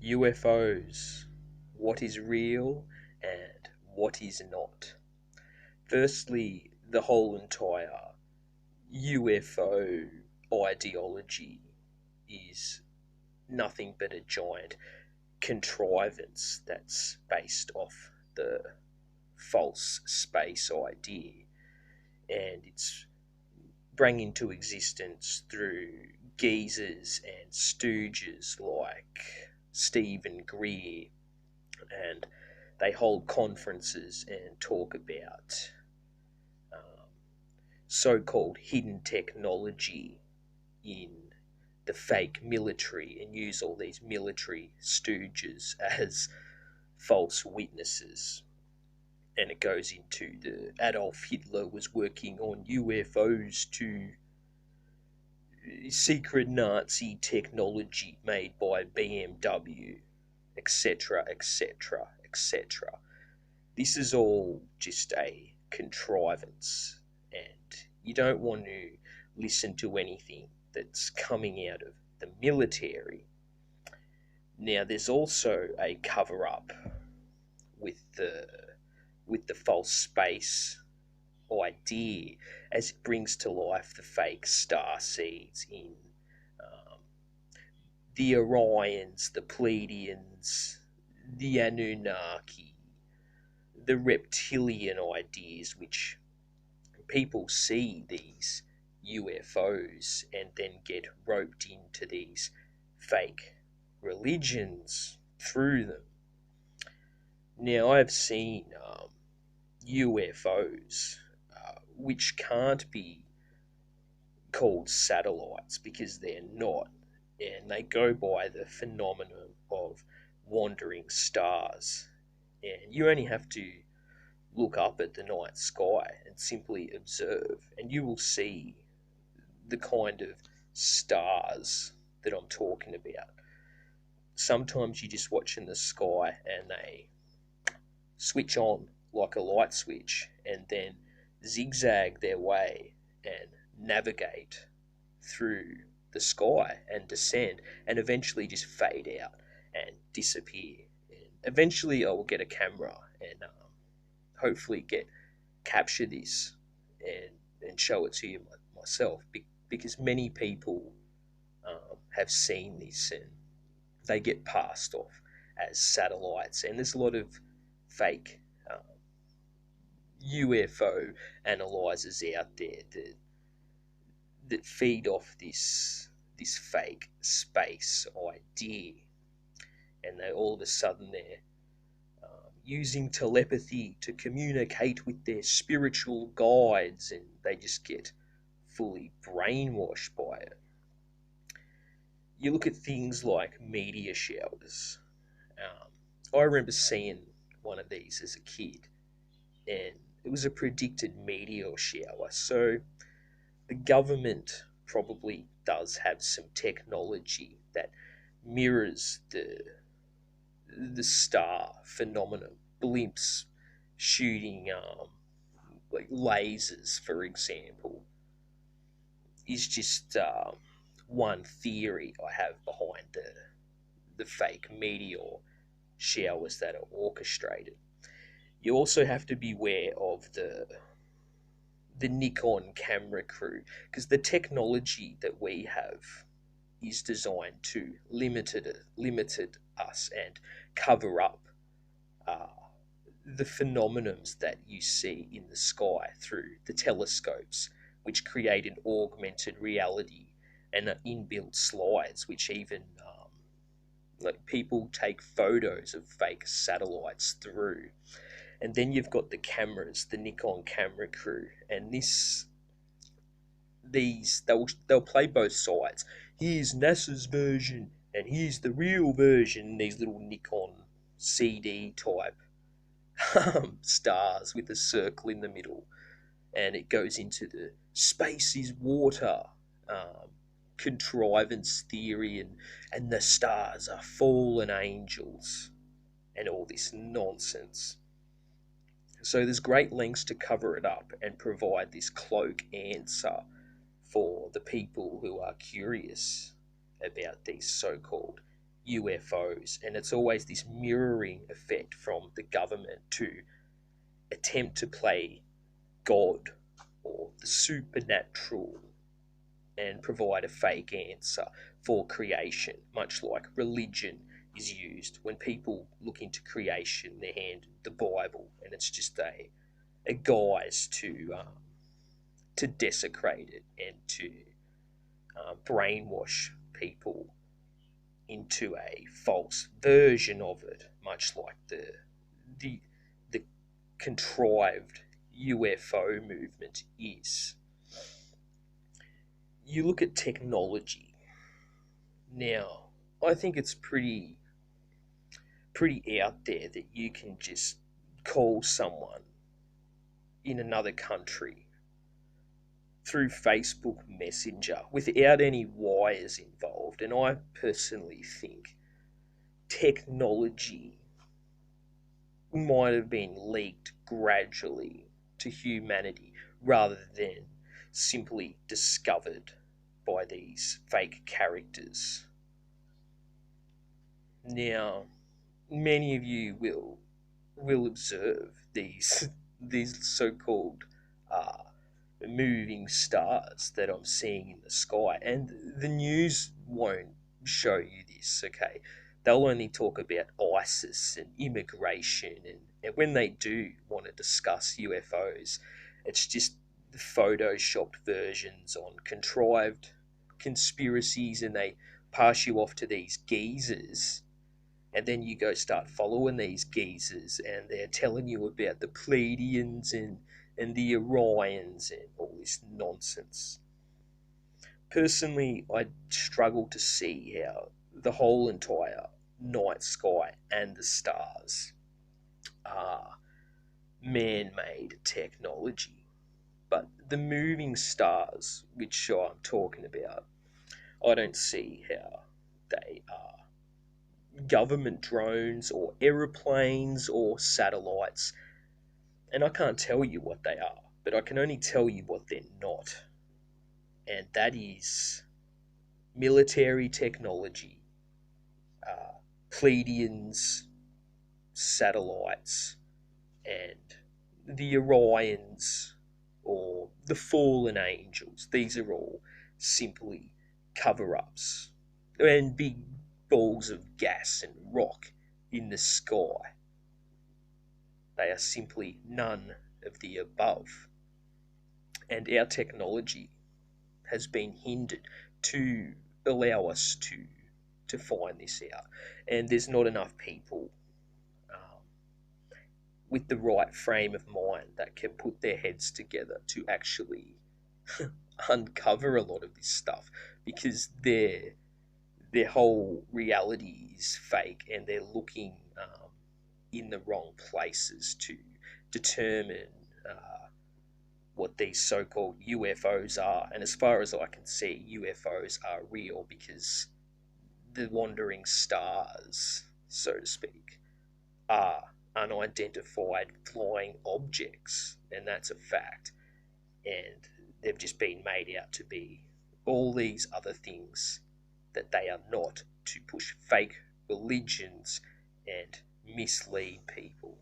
UFOs, what is real and what is not. Firstly, the whole entire UFO ideology is nothing but a giant contrivance that's based off the false space idea, and it's brought into existence through geezers and stooges like Stephen Greer, and they hold conferences and talk about um, so-called hidden technology in the fake military and use all these military stooges as false witnesses. And it goes into the Adolf Hitler was working on UFOs to secret Nazi technology made by BMW, etc., etc., etc. This is all just a contrivance, and you don't want to listen to anything that's coming out of the military. Now, there's also a cover up with the false space idea as it brings to life the fake Starseeds in um, the Orions, the Pleiadians, the Anunnaki, the reptilian ideas, which people see these UFOs and then get roped into these fake religions through them. Now, I've seen UFOs which can't be called satellites because they're not, and they go by the phenomenon of wandering stars. And you only have to look up at the night sky and simply observe, and you will see the kind of stars that I'm talking about. Sometimes you just watch in the sky and they switch on like a light switch and then zigzag their way and navigate through the sky and descend and eventually just fade out and disappear. And eventually I will get a camera and hopefully capture this and show it to you myself, because many people have seen this and they get passed off as satellites, and there's a lot of fake UFO analyzers out there that feed off this fake space idea, and they all of a sudden they're using telepathy to communicate with their spiritual guides, and they just get fully brainwashed by it. You look at things like meteor showers. I remember seeing one of these as a kid, and it was a predicted meteor shower. So the government probably does have some technology that mirrors the star phenomenon. Blimps shooting like lasers, for example, is just one theory I have behind the fake meteor showers that are orchestrated. You also have to beware of the Nikon camera crew, because the technology that we have is designed to limited us and cover up uh, the phenomenons that you see in the sky through the telescopes, which create an augmented reality and inbuilt slides, which even like people take photos of fake satellites through. And then you've got the cameras, the Nikon camera crew, and they'll play both sides. Here's NASA's version, and here's the real version. These little Nikon CD type stars with a circle in the middle, and it goes into the space is water contrivance theory, and the stars are fallen angels, and all this nonsense. So there's great lengths to cover it up and provide this cloak answer for the people who are curious about these so-called UFOs, and it's always this mirroring effect from the government to attempt to play God or the supernatural and provide a fake answer for creation, much like religion is used. When people look into creation, they hand the Bible, and it's just a guise to desecrate it and to brainwash people into a false version of it, much like the the contrived UFO movement is. You look at technology now. I think it's pretty out there that you can just call someone in another country through Facebook Messenger without any wires involved. And I personally think technology might have been leaked gradually to humanity rather than simply discovered by these fake characters. Now, many of you will observe these so-called uh, moving stars that I'm seeing in the sky, and the news won't show you this. Okay, they'll only talk about ISIS and immigration, and when they do want to discuss UFOs, it's just the photoshopped versions on contrived conspiracies, and they pass you off to these geezers, and then you go start following these geezers, and they're telling you about the Pleiadians and the Orions and all this nonsense. Personally, I struggle to see how the whole entire night sky and the stars are man-made technology. But the moving stars, which I'm talking about, I don't see how they are government drones or aeroplanes or satellites. And I can't tell you what they are, but I can only tell you what they're not. And that is military technology, Pleiadians, satellites, and the Orions or the fallen angels. These are all simply cover ups and big balls of gas and rock in the sky. They are simply none of the above. And our technology has been hindered to allow us to find this out. And there's not enough people with the right frame of mind that can put their heads together to actually uncover a lot of this stuff, because their whole reality is fake, and they're looking in the wrong places to determine what these so-called UFOs are. And as far as I can see, UFOs are real because the wandering stars, so to speak, are unidentified flying objects, and that's a fact. And they've just been made out to be all these other things that they are not, to push fake religions and mislead people.